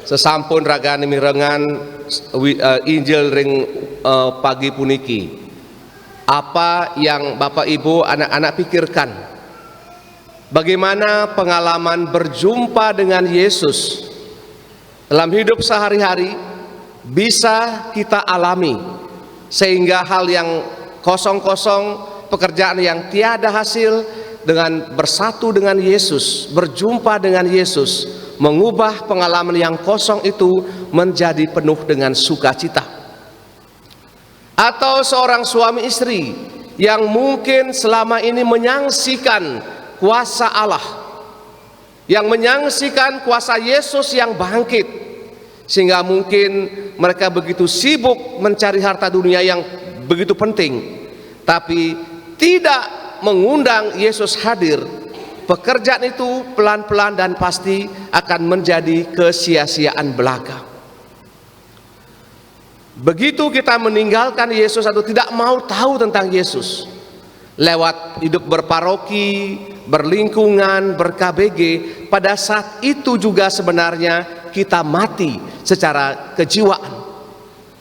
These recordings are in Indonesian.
sesampun ragane mirengan Injil ring pagi puniki, apa yang Bapak Ibu anak-anak pikirkan? Bagaimana pengalaman berjumpa dengan Yesus dalam hidup sehari-hari bisa kita alami, sehingga hal yang kosong-kosong, pekerjaan yang tiada hasil, dengan bersatu dengan Yesus, berjumpa dengan Yesus, mengubah pengalaman yang kosong itu menjadi penuh dengan sukacita. Atau seorang suami istri yang mungkin selama ini menyaksikan kuasa Allah, yang menyaksikan kuasa Yesus yang bangkit, sehingga mungkin mereka begitu sibuk mencari harta dunia yang begitu penting, tapi tidak mengundang Yesus hadir. Pekerjaan itu pelan-pelan dan pasti akan menjadi kesia-siaan belaka. Begitu kita meninggalkan Yesus atau tidak mau tahu tentang Yesus, lewat hidup berparoki, berlingkungan, ber-KBG, pada saat itu juga sebenarnya kita mati secara kejiwaan.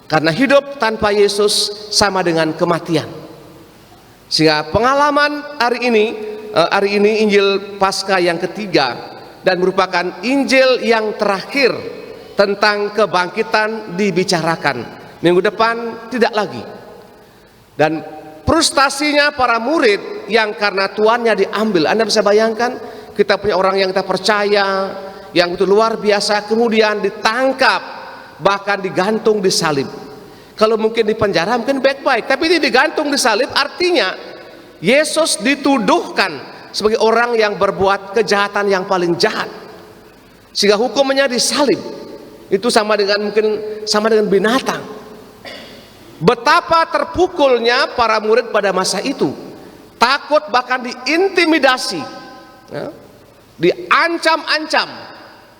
Karena hidup tanpa Yesus sama dengan kematian. Sehingga pengalaman hari ini Injil Paskah yang ketiga, dan merupakan Injil yang terakhir tentang kebangkitan dibicarakan. Minggu depan tidak lagi. Dan frustasinya para murid yang karena tuannya diambil. Anda bisa bayangkan, kita punya orang yang kita percaya, yang itu luar biasa, kemudian ditangkap, bahkan digantung di salib. Kalau mungkin di penjara mungkin baik-baik, tapi ini digantung di salib, artinya Yesus dituduhkan sebagai orang yang berbuat kejahatan yang paling jahat, sehingga hukumannya disalib. Itu sama dengan binatang. Betapa terpukulnya para murid pada masa itu, takut, bahkan diintimidasi, diancam-ancam.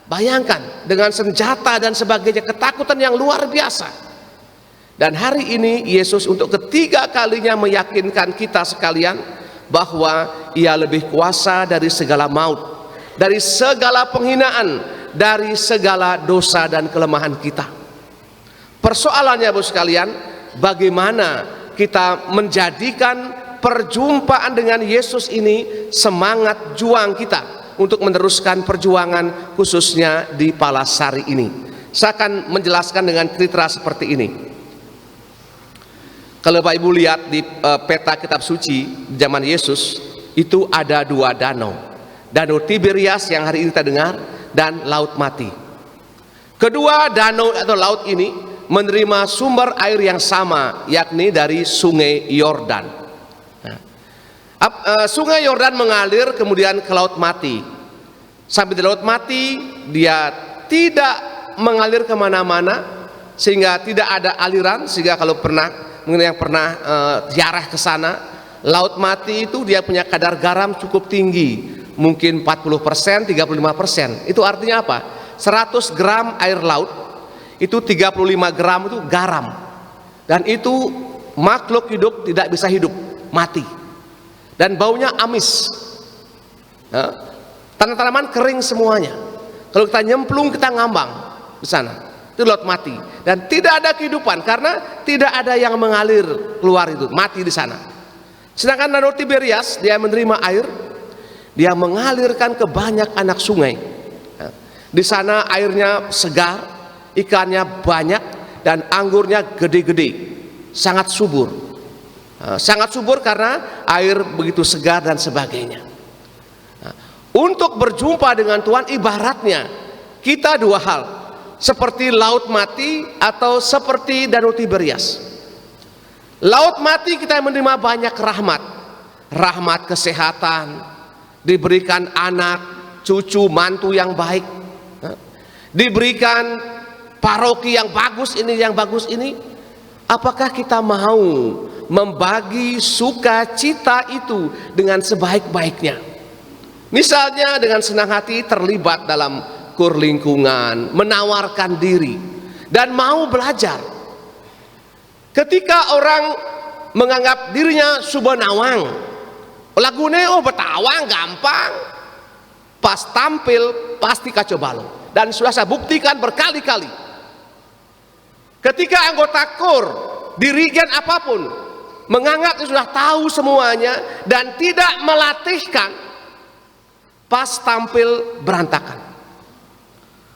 Bayangkan, dengan senjata dan sebagainya, ketakutan yang luar biasa. Dan hari ini Yesus untuk ketiga kalinya meyakinkan kita sekalian bahwa Ia lebih kuasa dari segala maut, dari segala penghinaan, dari segala dosa dan kelemahan kita. Persoalannya, Bapak sekalian, bagaimana kita menjadikan perjumpaan dengan Yesus ini semangat juang kita untuk meneruskan perjuangan, khususnya di Palasari ini. Saya akan menjelaskan dengan cerita seperti ini. Kalau Bapak Ibu lihat di peta kitab suci zaman Yesus, itu ada dua danau. Danau Tiberias yang hari ini kita dengar, dan Laut Mati. Kedua danau atau laut ini menerima sumber air yang sama, yakni dari Sungai Yordan. Sungai Yordan mengalir kemudian ke Laut Mati. Sampai di Laut Mati, dia tidak mengalir kemana-mana, sehingga tidak ada aliran. Sehingga kalau mungkin yang pernah ziarah ke sana, Laut Mati itu dia punya kadar garam cukup tinggi, mungkin 40%, 35%. Itu artinya apa? 100 gram air laut itu 35 gram itu garam, dan itu makhluk hidup tidak bisa hidup, mati, dan baunya amis. Tanaman kering semuanya. Kalau kita nyemplung, kita ngambang di sana. Itu Laut Mati, dan tidak ada kehidupan karena tidak ada yang mengalir keluar, itu mati di sana. Sedangkan Danau Tiberias dia menerima air, dia mengalirkan ke banyak anak sungai. Di sana airnya segar, ikannya banyak, dan anggurnya gede-gede, sangat subur. Sangat subur karena air begitu segar dan sebagainya. Untuk berjumpa dengan Tuhan ibaratnya kita dua hal, seperti Laut Mati atau seperti Danau Tiberias. Laut Mati kita menerima banyak rahmat kesehatan, diberikan anak, cucu, mantu yang baik, diberikan paroki yang bagus ini, yang bagus ini. Apakah kita mau membagi sukacita itu dengan sebaik-baiknya? Misalnya dengan senang hati terlibat dalam kur lingkungan, menawarkan diri, dan mau belajar. Ketika orang menganggap dirinya subhanawang, lagune betawang gampang, pas tampil pasti kacau balau. dan sudah saya buktikan berkali-kali. Ketika anggota KUR, dirigen apapun, menganggap sudah tahu semuanya dan tidak melatihkan, pas tampil berantakan.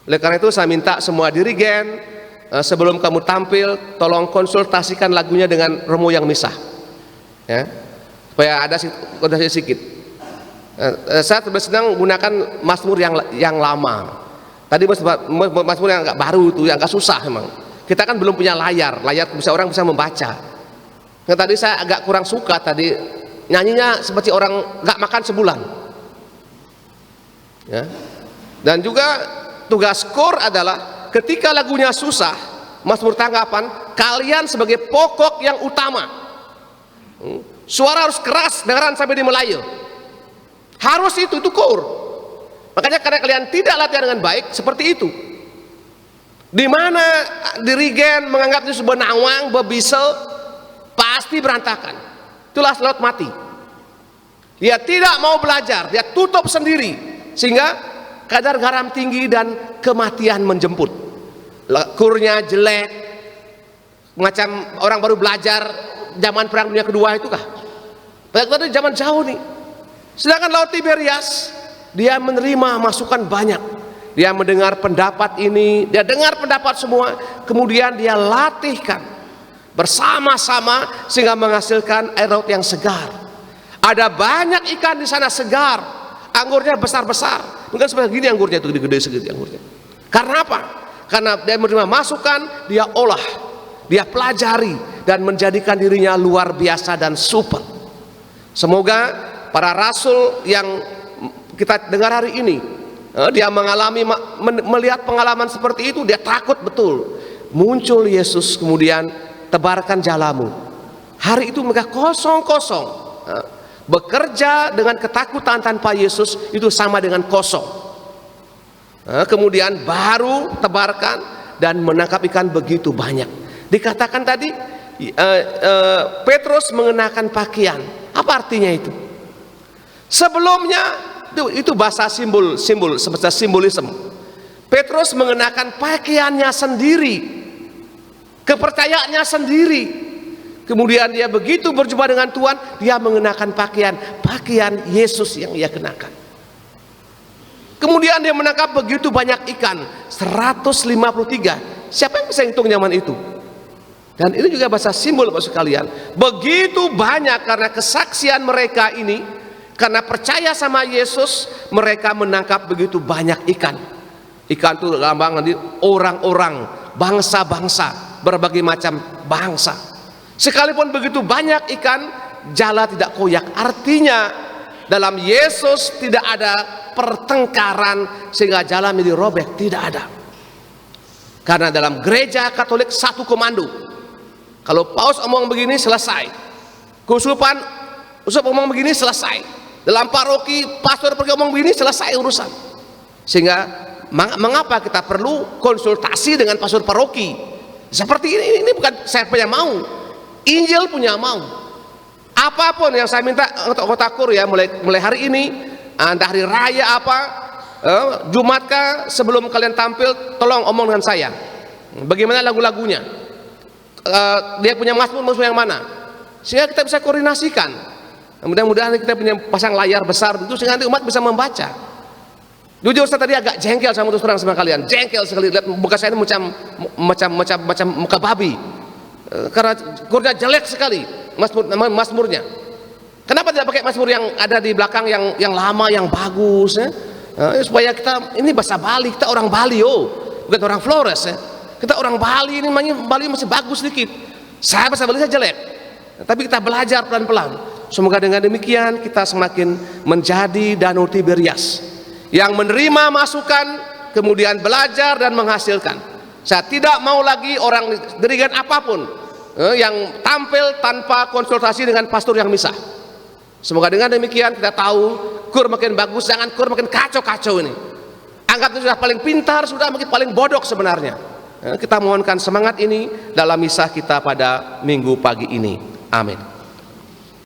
Oleh karena itu saya minta semua dirigen, sebelum kamu tampil, tolong konsultasikan lagunya dengan Romo yang misah, ya, supaya ada sedikit. Saya lebih senang gunakan mazmur yang lama. Tadi mazmur yang agak baru itu, yang agak susah memang. Kita kan belum punya layar bisa orang bisa membaca. Nah, tadi saya agak kurang suka tadi nyanyinya seperti orang nggak makan sebulan. Ya. Dan juga tugas KUR adalah ketika lagunya susah, mazmur tanggapan, kalian sebagai pokok yang utama. Suara harus keras, dengaran sampai di Melayu. Harus itu KUR. Makanya karena kalian tidak latihan dengan baik, seperti itu. Di mana dirigen menganggap itu sebuah nawang, bebisel, pasti berantakan. Itulah laut mati. Dia tidak mau belajar, dia tutup sendiri, sehingga kadar garam tinggi dan kematian menjemput. KUR-nya jelek, macam orang baru belajar zaman Perang Dunia Kedua itu kah? Padahal itu zaman jauh nih. Sedangkan Laut Tiberias, dia menerima masukan banyak. Dia mendengar pendapat ini, dia dengar pendapat semua, kemudian dia latihkan bersama-sama sehingga menghasilkan air laut yang segar. Ada banyak ikan di sana segar, anggurnya besar-besar. Mungkin seperti gini anggurnya, itu gede-gede segini anggurnya. Karena apa? Karena dia menerima masukan, dia olah, dia pelajari dan menjadikan dirinya luar biasa dan super. Semoga para rasul yang kita dengar hari ini, dia mengalami, melihat pengalaman seperti itu, dia takut betul. Muncul Yesus kemudian tebarkan jalamu. Hari itu mereka kosong-kosong. Bekerja dengan ketakutan tanpa Yesus itu sama dengan kosong. Kemudian baru tebarkan dan menangkap ikan begitu banyak. Dikatakan tadi Petrus mengenakan pakaian. Apa artinya itu? Sebelumnya itu bahasa simbol sebagai simbolisme. Petrus mengenakan pakaiannya sendiri, kepercayaannya sendiri. Kemudian dia begitu berjumpa dengan Tuhan, dia mengenakan pakaian Yesus yang ia kenakan. Kemudian dia menangkap begitu banyak ikan, 153. Siapa yang bisa hitung zaman itu? Dan ini juga bahasa simbol maksud kalian. Begitu banyak karena kesaksian mereka ini, karena percaya sama Yesus, mereka menangkap begitu banyak ikan. Ikan itu lambang nanti orang-orang, bangsa-bangsa, berbagai macam bangsa. Sekalipun begitu banyak ikan, jala tidak koyak. Artinya dalam Yesus tidak ada pertengkaran sehingga jala menjadi robek, tidak ada. Karena dalam gereja Katolik satu komando. Kalau paus omong begini selesai. Uskup omong begini selesai. Dalam paroki pastor pergi omong begini selesai urusan. Sehingga mengapa kita perlu konsultasi dengan pastor paroki? Seperti ini bukan saya punya mau. Injil punya mau. Apapun yang saya minta untuk kota KUR ya, mulai hari ini, entah hari raya apa, Jumatkah, sebelum kalian tampil, tolong omong dengan saya. Bagaimana lagu-lagunya? Dia punya mazmur yang mana? Sehingga kita bisa koordinasikan. Mudah-mudahan kita punya pasang layar besar itu sehingga nanti umat bisa membaca. Jujur saya tadi agak jengkel sama terus terang sama kalian, jengkel sekali lihat muka saya ini macam muka babi. Karena kurnya jelek sekali mazmurnya. Kenapa tidak pakai mazmur yang ada di belakang yang lama yang bagus ya? Supaya kita ini bahasa Bali, kita orang Bali bukan orang Flores ya. Kita orang Bali ini Bali masih bagus sedikit. Saya bahasa Bali saya jelek. Tapi kita belajar pelan-pelan. Semoga dengan demikian kita semakin menjadi Danau Tiberias yang menerima masukan, kemudian belajar dan menghasilkan. Saya tidak mau lagi orang dirigen apapun yang tampil tanpa konsultasi dengan pastor yang misah. Semoga dengan demikian kita tahu KUR makin bagus, jangan KUR makin kacau-kacau ini. Anggap itu sudah paling pintar, sudah makin paling bodoh sebenarnya. Kita mohonkan semangat ini dalam misah kita pada minggu pagi ini. Amin.